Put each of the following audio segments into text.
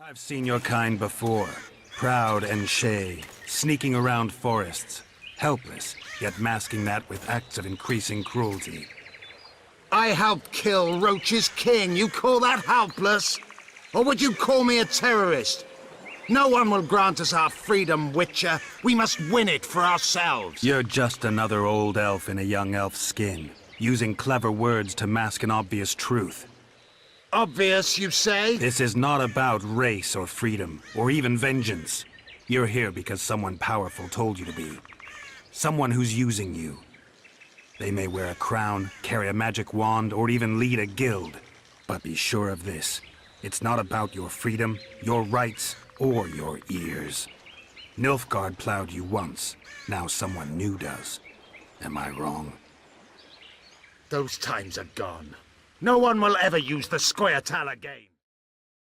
I've seen your kind before. Proud and shay, sneaking around forests. Helpless, yet masking that with acts of increasing cruelty. I helped kill Roach's king. You call that helpless? Or would you call me a terrorist? No one will grant us our freedom, Witcher. We must win it for ourselves. You're just another old elf in a young elf's skin, using clever words to mask an obvious truth. Obvious, you say? This is not about race or freedom, or even vengeance. You're here because someone powerful told you to be. Someone who's using you. They may wear a crown, carry a magic wand, or even lead a guild. But be sure of this. It's not about your freedom, your rights, or your ears. Nilfgaard plowed you once. Now someone new does. Am I wrong? Those times are gone. No one will ever use the Scoia'tael again.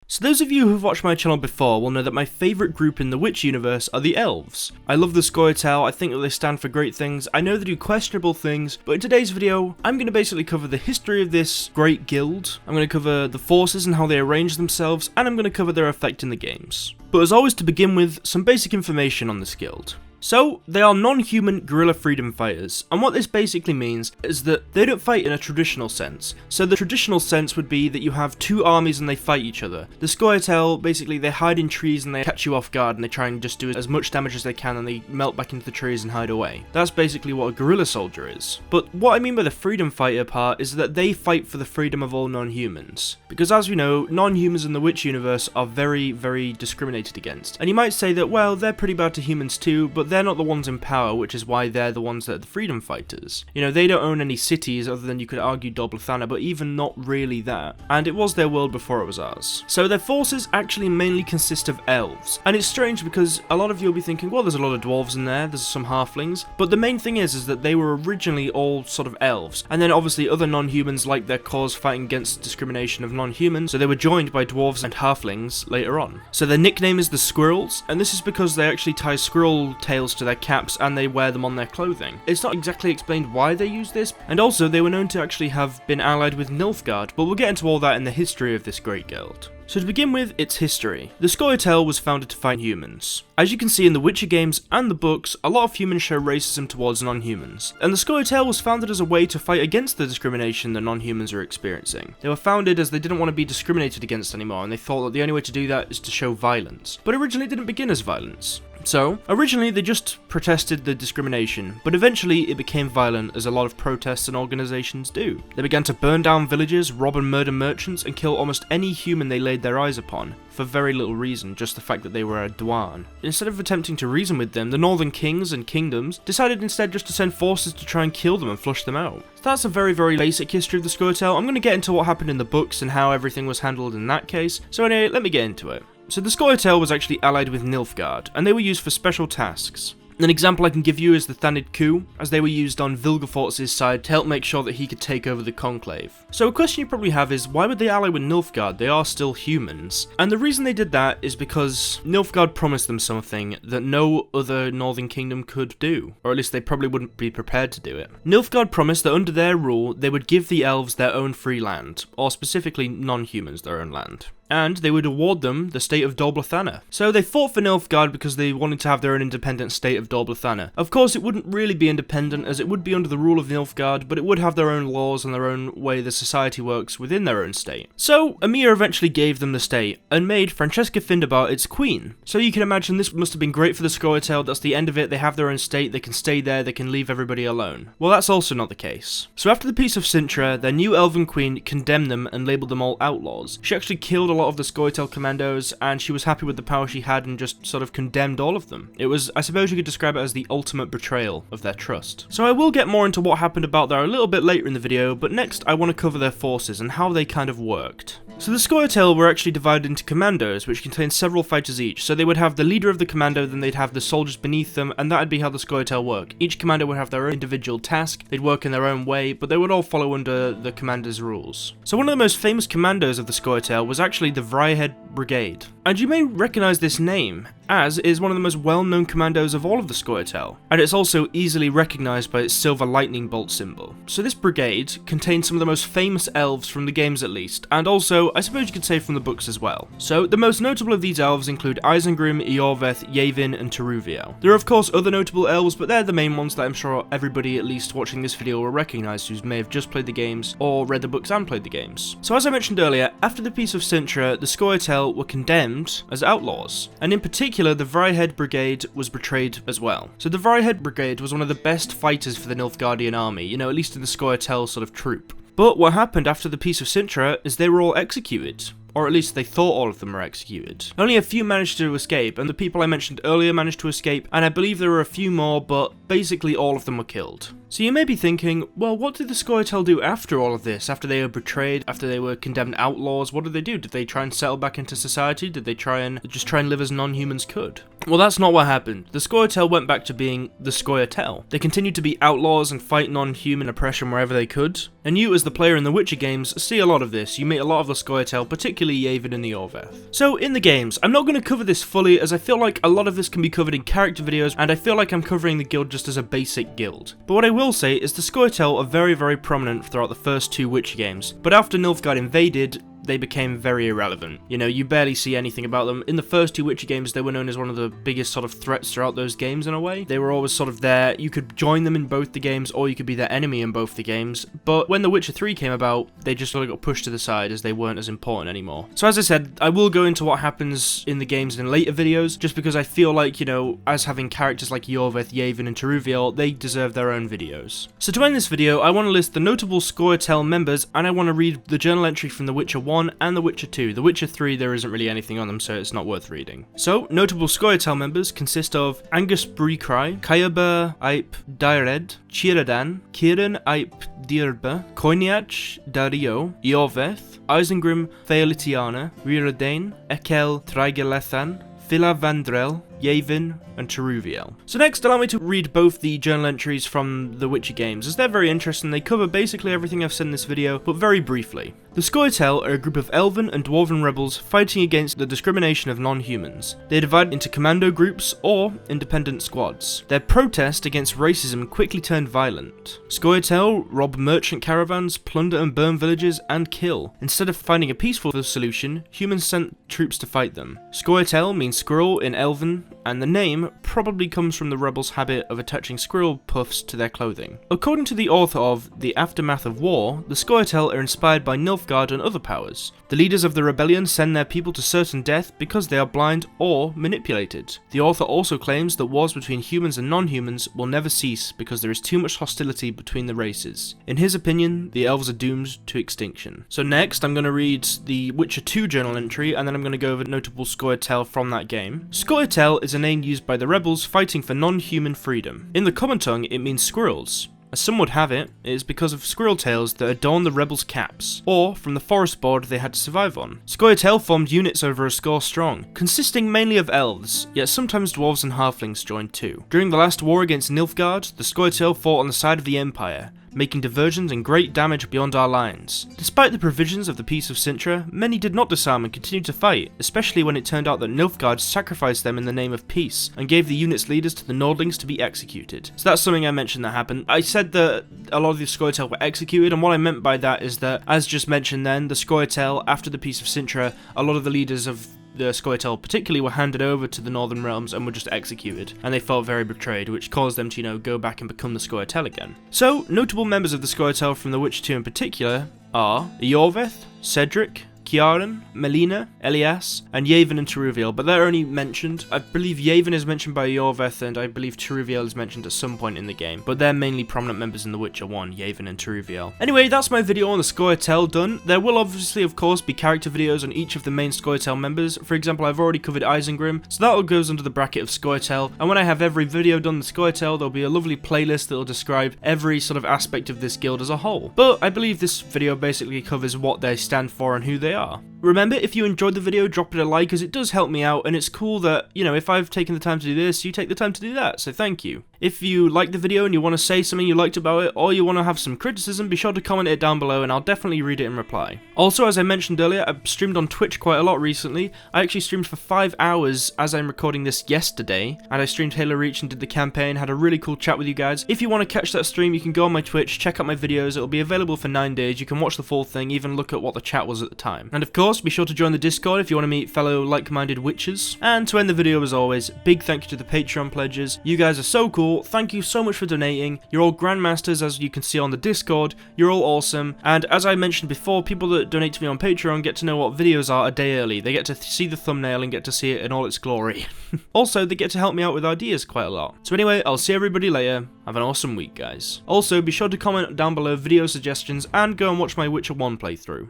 So those of you who've watched my channel before will know that my favourite group in the Witch universe are the Elves. I love the Scoia'tael, I think that they stand for great things, I know they do questionable things, but in today's video, I'm going to basically cover the history of this great guild, I'm going to cover the forces and how they arrange themselves, and I'm going to cover their effect in the games. But as always, to begin with, some basic information on this guild. So, they are non-human guerrilla freedom fighters, and what this basically means is that they don't fight in a traditional sense. So the traditional sense would be that you have two armies and they fight each other. The Scoia'tael, basically they hide in trees and they catch you off guard and they try and just do as much damage as they can and they melt back into the trees and hide away. That's basically what a guerrilla soldier is. But what I mean by the freedom fighter part is that they fight for the freedom of all non-humans. Because as we know, non-humans in the Witch universe are very, very discriminated against. And you might say that, well, they're pretty bad to humans too, but they're not the ones in power, which is why they're the ones that are the freedom fighters. You know, they don't own any cities other than you could argue Doblathana, but even not really that. And it was their world before it was ours. So their forces actually mainly consist of elves. And it's strange because a lot of you will be thinking, well, there's a lot of dwarves in there's some halflings. But the main thing is that they were originally all sort of elves. And then obviously other non-humans like their cause fighting against discrimination of non-humans, so they were joined by dwarves and halflings later on. So their nickname is the Squirrels, and this is because they actually tie squirrel tails to their caps and they wear them on their clothing. It's not exactly explained why they use this, and also they were known to actually have been allied with Nilfgaard, but we'll get into all that in the history of this great guild. So to begin with, its history. The Scoia'tael was founded to fight humans. As you can see in the Witcher games and the books, a lot of humans show racism towards non-humans, and the Scoia'tael was founded as a way to fight against the discrimination that non-humans are experiencing. They were founded as they didn't want to be discriminated against anymore, and they thought that the only way to do that is to show violence. But originally it didn't begin as violence. So, originally they just protested the discrimination, but eventually it became violent as a lot of protests and organisations do. They began to burn down villages, rob and murder merchants, and kill almost any human they laid their eyes upon, for very little reason, just the fact that they were a Dwarn. Instead of attempting to reason with them, the northern kings and kingdoms decided instead just to send forces to try and kill them and flush them out. So that's a very, very basic history of the Scoia'tael. I'm going to get into what happened in the books and how everything was handled in that case, so anyway, let me get into it. So the Scoia'tael was actually allied with Nilfgaard, and they were used for special tasks. An example I can give you is the Thanid coup, as they were used on Vilgefortz's side to help make sure that he could take over the Conclave. So a question you probably have is, why would they ally with Nilfgaard? They are still humans. And the reason they did that is because Nilfgaard promised them something that no other northern kingdom could do, or at least they probably wouldn't be prepared to do it. Nilfgaard promised that under their rule, they would give the elves their own free land, or specifically non-humans their own land. And they would award them the state of Doblathana. So they fought for Nilfgaard because they wanted to have their own independent state of Doblathana. Of course, it wouldn't really be independent as it would be under the rule of Nilfgaard, but it would have their own laws and their own way the society works within their own state. So Emir eventually gave them the state and made Francesca Findabar its queen. So you can imagine this must have been great for the Scoia'tael. That's the end of it. They have their own state, they can stay there, they can leave everybody alone. Well, that's also not the case. So after the Peace of Sintra, their new elven queen condemned them and labelled them all outlaws. She actually killed a lot of the Scoia'tael commandos, and she was happy with the power she had and just sort of condemned all of them. It was, I suppose you could describe it as the ultimate betrayal of their trust. So I will get more into what happened about there a little bit later in the video, but next I want to cover their forces and how they kind of worked. So the Scoia'tael were actually divided into commandos, which contained several fighters each. So they would have the leader of the commando, then they'd have the soldiers beneath them, and that'd be how the Scoia'tael work. Each commando would have their own individual task, they'd work in their own way, but they would all follow under the commander's rules. So one of the most famous commandos of the Scoia'tael was actually the Vryhed Brigade. And you may recognise this name, as it is one of the most well-known commandos of all of the Scoia'tael, and it's also easily recognised by its silver lightning bolt symbol. So this brigade contains some of the most famous elves from the games at least, and also, I suppose you could say from the books as well. So the most notable of these elves include Isengrim, Iorveth, Yavin, and Teruviel. There are of course other notable elves, but they're the main ones that I'm sure everybody at least watching this video will recognise who may have just played the games, or read the books and played the games. So as I mentioned earlier, after the Peace of Cintra, the Scoia'tael were condemned as outlaws, and in particular the Vryhed Brigade was betrayed as well. So the Vryhed Brigade was one of the best fighters for the Nilfgaardian army, you know, at least in the Scoia'tael sort of troop. But what happened after the Peace of Cintra is they were all executed. Or at least they thought all of them were executed. Only a few managed to escape, and the people I mentioned earlier managed to escape, and I believe there were a few more, but basically all of them were killed. So you may be thinking, well, what did the Scoia'tael do after all of this? After they were betrayed, after they were condemned outlaws, what did they do? Did they try and settle back into society? Did they try and live as non-humans could? Well, that's not what happened. The Scoia'tael went back to being the Scoia'tael. They continued to be outlaws and fight non-human oppression wherever they could. And you, as the player in the Witcher games, see a lot of this. You meet a lot of the Scoia'tael, particularly Yavin and Iorveth. So, in the games, I'm not going to cover this fully, as I feel like a lot of this can be covered in character videos, and I feel like I'm covering the guild just as a basic guild. But what I will say is the Scoia'tael are very, very prominent throughout the first two Witcher games, but after Nilfgaard invaded, they became very irrelevant. You know, you barely see anything about them. In the first two Witcher games, they were known as one of the biggest sort of threats throughout those games in a way. They were always sort of there. You could join them in both the games, or you could be their enemy in both the games. But when The Witcher 3 came about, they just sort of got pushed to the side as they weren't as important anymore. So as I said, I will go into what happens in the games in later videos, just because I feel like, you know, as having characters like Iorveth, Yavin, and Teruviel, they deserve their own videos. So to end this video, I want to list the notable Scoia'tael members, and I want to read the journal entry from The Witcher 1 and The Witcher 2. The Witcher 3, there isn't really anything on them, so it's not worth reading. So, notable Scoia'tael members consist of Angus Breecry, Kayaba Aip Dyred, Chiradan, Kieran Aip Dirba, Koiniach Dario, Iorveth, Isengrim Feolitiana, Riradane, Ekel Trigalethan, Phila Vandrel, Yavin, and Teruviel. So next, allow me to read both the journal entries from the Witcher games, as they're very interesting. They cover basically everything I've said in this video, but very briefly. The Scoia'tael are a group of elven and dwarven rebels fighting against the discrimination of non-humans. They are divided into commando groups or independent squads. Their protest against racism quickly turned violent. Scoia'tael rob merchant caravans, plunder and burn villages, and kill. Instead of finding a peaceful solution, humans sent troops to fight them. Scoia'tael means squirrel in Elven, and the name probably comes from the rebels' habit of attaching squirrel puffs to their clothing. According to the author of The Aftermath of War, the Scoia'tael are inspired by Nilfgaard and other powers. The leaders of the rebellion send their people to certain death because they are blind or manipulated. The author also claims that wars between humans and non-humans will never cease because there is too much hostility between the races. In his opinion, the elves are doomed to extinction. So next, I'm going to read the Witcher 2 journal entry, and then I'm going to go over notable Scoia'tael from that game. Scoia'tael is a name used by the rebels fighting for non-human freedom. In the common tongue, it means squirrels. As some would have it, it is because of squirrel tails that adorn the rebels' caps, or from the forest board they had to survive on. Scoia'tael formed units over a score strong, consisting mainly of elves, yet sometimes dwarves and halflings joined too. During the last war against Nilfgaard, the Scoia'tael fought on the side of the Empire, making diversions and great damage beyond our lines. Despite the provisions of the Peace of Cintra, many did not disarm and continued to fight, especially when it turned out that Nilfgaard sacrificed them in the name of peace, and gave the unit's leaders to the Nordlings to be executed. So that's something I mentioned that happened. I said that a lot of the Scoia'tael were executed, and what I meant by that is that, as just mentioned then, the Scoia'tael, after the Peace of Cintra, a lot of the leaders of the Scoia'tael particularly were handed over to the Northern Realms and were just executed, and they felt very betrayed, which caused them to, you know, go back and become the Scoia'tael again. So, notable members of the Scoia'tael from The Witcher 2 in particular are Iorveth, Cedric, Kiaran, Melina, Elias, and Yavin and Teruviel, but they're only mentioned. I believe Yavin is mentioned by Iorveth, and I believe Teruviel is mentioned at some point in the game, but they're mainly prominent members in The Witcher 1, Yavin and Teruviel. Anyway, that's my video on the Scoia'tael done. There will obviously, of course, be character videos on each of the main Scoia'tael members. For example, I've already covered Isengrim, so that all goes under the bracket of Scoia'tael, and when I have every video done the Scoia'tael, there'll be a lovely playlist that will describe every sort of aspect of this guild as a whole. But I believe this video basically covers what they stand for and who they are. Remember, if you enjoyed the video, drop it a like, as it does help me out, and it's cool that, you know, if I've taken the time to do this, you take the time to do that, so thank you. If you liked the video and you want to say something you liked about it, or you want to have some criticism, be sure to comment it down below and I'll definitely read it and reply. Also, as I mentioned earlier, I've streamed on Twitch quite a lot recently. I actually streamed for 5 hours as I'm recording this yesterday, and I streamed Halo Reach and did the campaign, had a really cool chat with you guys. If you want to catch that stream, you can go on my Twitch, check out my videos, it'll be available for 9 days, you can watch the full thing, even look at what the chat was at the time. And of course, be sure to join the Discord if you want to meet fellow like-minded witchers. And to end the video as always, big thank you to the Patreon pledges. You guys are so cool, thank you so much for donating, you're all Grandmasters as you can see on the Discord, you're all awesome, and as I mentioned before, people that donate to me on Patreon get to know what videos are a day early, they get to see the thumbnail and get to see it in all its glory. Also, they get to help me out with ideas quite a lot. So anyway, I'll see everybody later, have an awesome week guys. Also, be sure to comment down below video suggestions and go and watch my Witcher 1 playthrough.